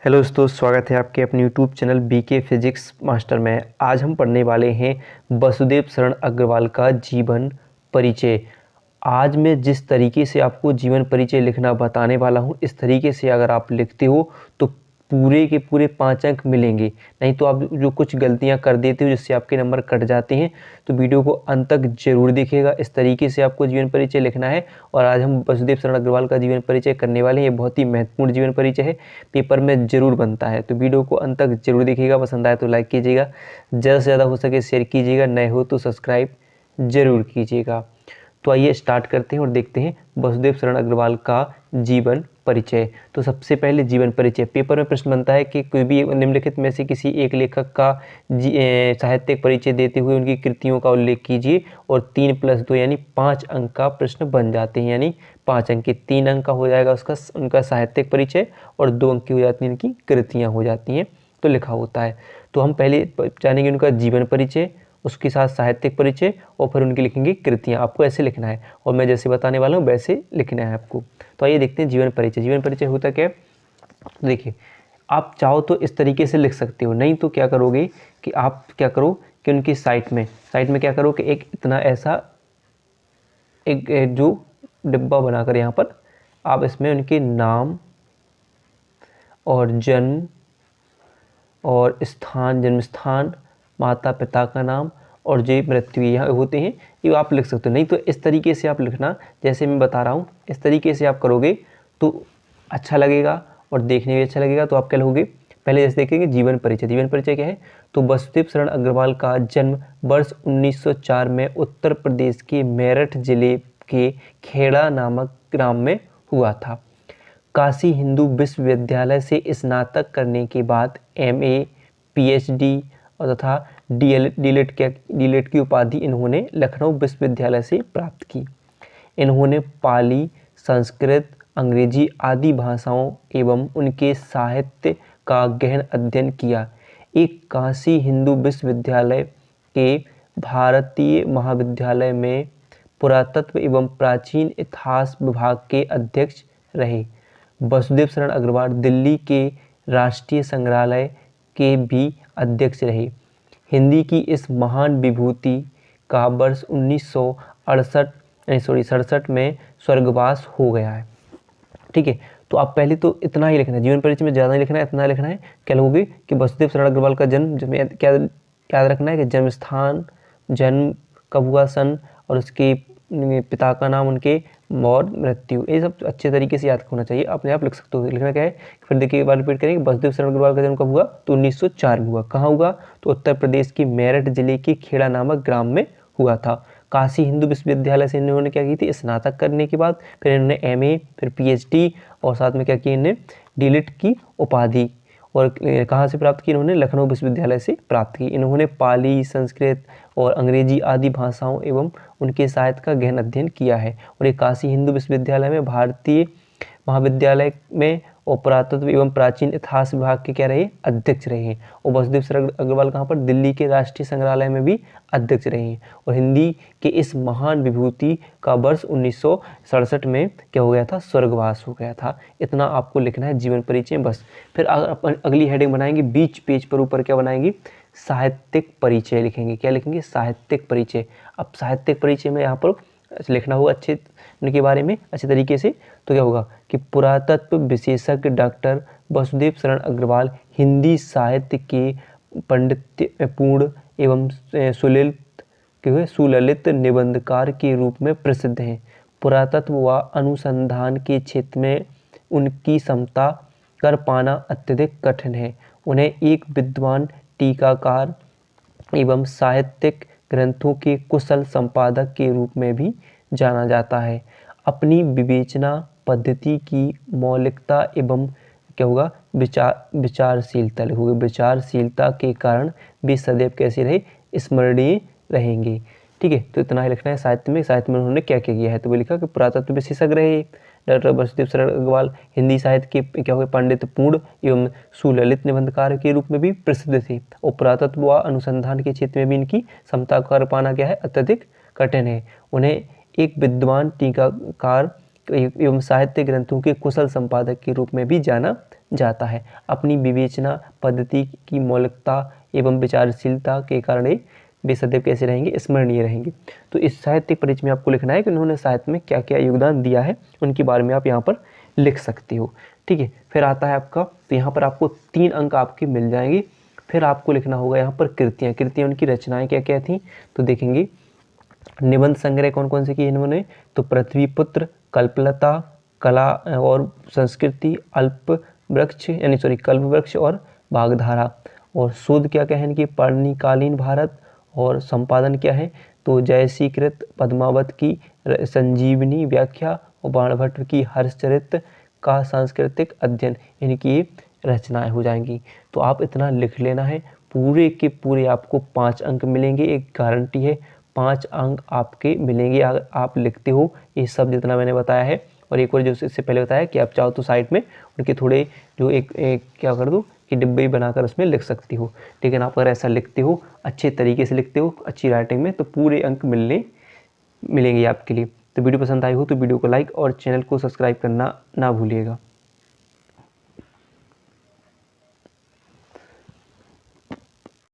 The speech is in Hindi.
हेलो दोस्तों, स्वागत है आपके अपने YouTube channel BK physics master में। आज हम पढ़ने वाले हैं वसुदेव शरण अग्रवाल का जीवन परिचय। आज मैं जिस तरीके से आपको जीवन परिचय लिखना बताने वाला हूं, इस तरीके से अगर आप लिखते हो तो पूरे के पूरे 5 अंक मिलेंगे। नहीं तो आप जो कुछ गलतियां कर देते हो जिससे आपके नंबर कट जाते हैं, तो वीडियो को अंत तक जरूर देखिएगा। इस तरीके से आपको जीवन परिचय लिखना है। और आज हम वसुदेव शरण अग्रवाल का जीवन परिचय करने वाले हैं। ये बहुत ही महत्वपूर्ण जीवन परिचय है, पेपर में जरूर बनता है। तो वीडियो को अंत तक जरूर देखिएगा। पसंद आए तो लाइक कीजिएगा, ज़्यादा से ज़्यादा हो सके शेयर कीजिएगा, नए हो तो सब्सक्राइब जरूर कीजिएगा। तो आइए स्टार्ट करते हैं और देखते हैं वसुदेव शरण अग्रवाल का जीवन परिचय। तो सबसे पहले जीवन परिचय। पेपर में प्रश्न बनता है कि कोई भी निम्नलिखित में से किसी एक लेखक का साहित्यिक परिचय देते हुए उनकी कृतियों का उल्लेख कीजिए, और 3+2 यानी 5 अंक का प्रश्न बन जाते हैं। यानी 5 अंक के 3 अंक का हो जाएगा उनका साहित्यिक परिचय, और 2 अंक की हो जाती हैं उनकी कृतियाँ हो जाती हैं। तो लिखा होता है। तो हम पहले जानेंगे उनका जीवन परिचय, उसके साथ साहित्यिक परिचय, और फिर उनकी लिखेंगे कृतियाँ। आपको ऐसे लिखना है, और मैं जैसे बताने वाला हूँ वैसे लिखना है आपको। तो आइए देखते हैं जीवन परिचय। जीवन परिचय होता क्या है, देखिए आप चाहो तो इस तरीके से लिख सकते हो, नहीं तो क्या करोगे कि आप क्या करो कि उनकी साइट में क्या करो कि एक इतना ऐसा एक जो डिब्बा बनाकर यहाँ पर आप इसमें उनके नाम और जन्म और स्थान, जन्म स्थान, माता पिता का नाम और जो मृत्यु यहाँ होते हैं ये आप लिख सकते हो। नहीं तो इस तरीके से आप लिखना, जैसे मैं बता रहा हूँ इस तरीके से आप करोगे तो अच्छा लगेगा और देखने में अच्छा लगेगा। तो आप क्या लिखोगे, पहले जैसे देखेंगे जीवन परिचय। जीवन परिचय क्या है, तो वसुदेव शरण अग्रवाल का जन्म वर्ष 1904 में उत्तर प्रदेश के मेरठ जिले के खेड़ा नामक ग्राम में हुआ था। काशी हिंदू विश्वविद्यालय से स्नातक करने के बाद एमए, पीएचडी और तथा डीएलएड की उपाधि इन्होंने लखनऊ विश्वविद्यालय से प्राप्त की। इन्होंने पाली, संस्कृत, अंग्रेजी आदि भाषाओं एवं उनके साहित्य का गहन अध्ययन किया। एक काशी हिंदू विश्वविद्यालय के भारतीय महाविद्यालय में पुरातत्व एवं प्राचीन इतिहास विभाग के अध्यक्ष रहे। वसुदेव शरण अग्रवाल दिल्ली के राष्ट्रीय संग्रहालय के भी अध्यक्ष रहे। हिंदी की इस महान विभूति का वर्ष 1967 में स्वर्गवास हो गया है। ठीक है, तो आप पहले तो इतना ही लिखना है, जीवन परिचय में ज़्यादा नहीं लिखना है, इतना लिखना है। क्या लोगे कि वसुदेव शरण अग्रवाल का जन्म क्या याद रखना है कि जन्म स्थान, जन्म कब हुआ, सन, और उसके पिता का नाम, उनके और मृत्यु, ये सब अच्छे तरीके से याद होना चाहिए। अपने आप लिख सकते हो। लिखना क्या है, फिर देखिए एक बार रिपीट करेंगे। वसुदेव शरण अग्रवाल का जन्म कब हुआ, तो 1904 में हुआ। कहाँ हुआ, तो उत्तर प्रदेश के मेरठ जिले के खेड़ा नामक ग्राम में हुआ था। काशी हिंदू विश्वविद्यालय से इन्होंने क्या की थी, स्नातक करने के बाद फिर इन्होंने एमए, फिर पीएचडी और साथ में क्या किया, इन्हें डीलिट की उपाधि और कहाँ से प्राप्त की, इन्होंने लखनऊ विश्वविद्यालय से प्राप्त की। इन्होंने पाली, संस्कृत और अंग्रेजी आदि भाषाओं एवं उनके साहित्य का गहन अध्ययन किया है। और ये काशी हिंदू विश्वविद्यालय में भारतीय महाविद्यालय में और पुरातत्व एवं प्राचीन इतिहास विभाग के क्या रहे, अध्यक्ष रहे हैं। और वसुदेव शरण अग्रवाल कहाँ पर, दिल्ली के राष्ट्रीय संग्रहालय में भी अध्यक्ष रहे हैं। और हिंदी के इस महान विभूति का वर्ष 1967 में क्या हो गया था, स्वर्गवास हो गया था। इतना आपको लिखना है जीवन परिचय बस। फिर अगली हेडिंग बनाएंगे, बीच पेज पर ऊपर क्या बनाएंगे, साहित्यिक परिचय लिखेंगे। क्या लिखेंगे, साहित्यिक परिचय। अब साहित्यिक परिचय में यहाँ पर लिखना होगा अच्छे उनके बारे में अच्छे तरीके से। तो क्या होगा कि पुरातत्व विशेषज्ञ डॉक्टर वसुदेव शरण अग्रवाल हिंदी साहित्य के पांडित्यपूर्ण एवं सुललित निबंधकार के रूप में प्रसिद्ध हैं। पुरातत्व व अनुसंधान के क्षेत्र में उनकी क्षमता कर पाना अत्यधिक कठिन है। उन्हें एक विद्वान टीकाकार एवं साहित्यिक ग्रंथों के कुशल संपादक के रूप में भी जाना जाता है। अपनी विवेचना पद्धति की मौलिकता एवं क्या होगा, विचारशीलता लिखोगे, विचारशीलता के कारण वे सदैव कैसे रहे, स्मरणीय रहेंगे। ठीक है, तो इतना ही लिखना है। साहित्य में उन्होंने क्या क्या किया है, तो वो लिखा कि पुरातत्व विशेषज्ञ रहे डॉक्टर वसुदेव शरण अग्रवाल, हिंदी साहित्य के क्या हुए, पांडित्यपूर्ण एवं सुललित निबंधकार के रूप में भी प्रसिद्ध थे। और पुरातत्व व अनुसंधान के क्षेत्र में भी इनकी क्षमता कर पाना क्या है, अत्यधिक कठिन है। उन्हें एक विद्वान टीकाकार एवं साहित्य ग्रंथों के कुशल संपादक के रूप में भी जाना जाता है। अपनी विवेचना पद्धति की मौलिकता एवं विचारशीलता के कारण ये वे सदैव कैसे रहेंगे, स्मरणीय रहेंगे। तो इस साहित्य परिचय में आपको लिखना है कि उन्होंने साहित्य में क्या क्या योगदान दिया है, उनके बारे में आप यहाँ पर लिख सकते हो। ठीक है, फिर आता है आपका, तो यहाँ पर आपको 3 अंक आपके मिल जाएंगे। फिर आपको लिखना होगा यहाँ पर कृतियाँ उनकी रचनाएं क्या क्या थी, तो देखेंगे निबंध संग्रह कौन कौन से किए इन्होंने, तो पृथ्वीपुत्र, कल्पलता, कला और संस्कृति, कल्पवृक्ष और भागधारा। और शोध क्या क्या है इनकी, पर्णिकालीन भारत। और संपादन क्या है, तो जयसीकृत पद्मावत की संजीवनी व्याख्या और बाणभट्ट की हर्षचरित का सांस्कृतिक अध्ययन, इनकी रचनाएं हो जाएंगी। तो आप इतना लिख लेना है, पूरे के पूरे आपको 5 अंक मिलेंगे, एक गारंटी है 5 अंक आपके मिलेंगे अगर आप लिखते हो ये सब जितना मैंने बताया है। और एक और जो इससे पहले बताया कि आप चाहो तो साइड में उनके थोड़े जो एक क्या कर दो कि डिब्बे बनाकर उसमें लिख सकती हो। लेकिन आप अगर ऐसा लिखते हो, अच्छे तरीके से लिखते हो, अच्छी राइटिंग में, तो पूरे अंक मिलेंगे आपके लिए। तो वीडियो पसंद आई हो तो वीडियो को लाइक और चैनल को सब्सक्राइब करना ना भूलिएगा।